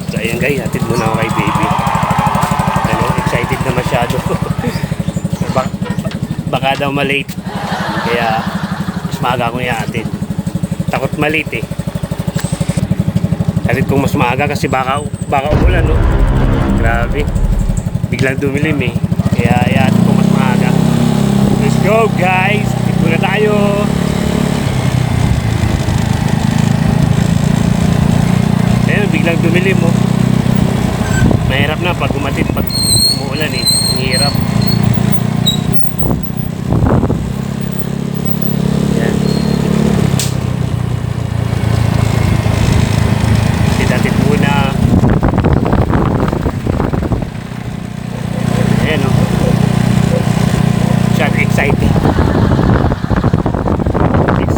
So ayan guys, hatid muna ako kay baby. Ano, excited na masyado. Baka daw malate. Kaya mas maaga akong ihatid. Takot malate eh. Hatid kong mas maaga kasi baka umulan, no? Grabe. Biglang dumilim eh. Kaya ihatid kong mas maaga. Let's go guys! Dito na tayo! Ayun, biglang dumilim oh. Mahirap na pag umatid, pag umuulan eh. Ang hirap. Yan. Sidatid muna. Ayan oh. Siya excited.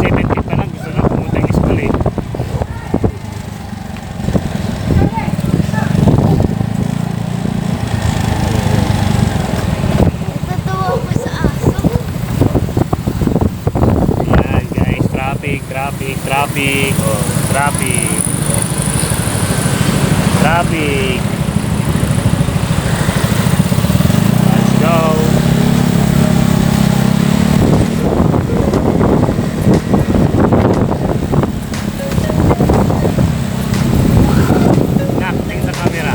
6:17 pa lang, gusto na pumunta ng school eh. Traffic. Oh, traffic. Let's go. Nakting sa camera.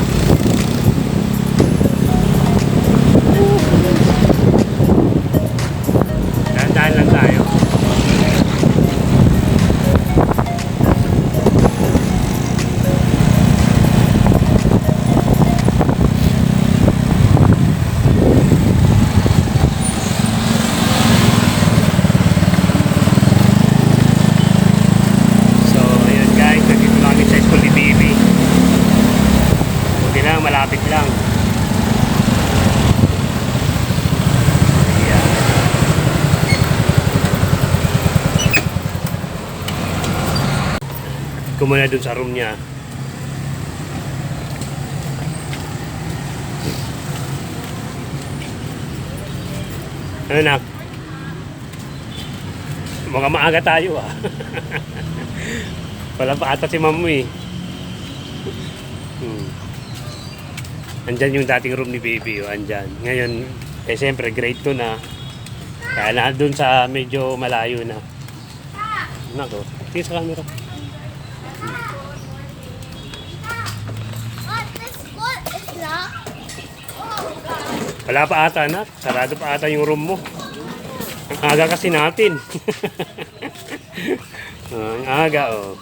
Dahan-dahan lang tayo. Malapit lang. Ayan. Kumuna dun sa room niya. Ano nak? Mukhang maaga tayo ah. Wala pa ata si mamu eh. Andyan yung dating room ni baby, oh, andyan. Ngayon, eh siyempre grade 2 na. Kaya na doon sa medyo malayo na. Nako, tingin sa camera. Wala pa ata anak, sarado pa ata yung room mo. Ang aga kasi natin. Ang aga oh.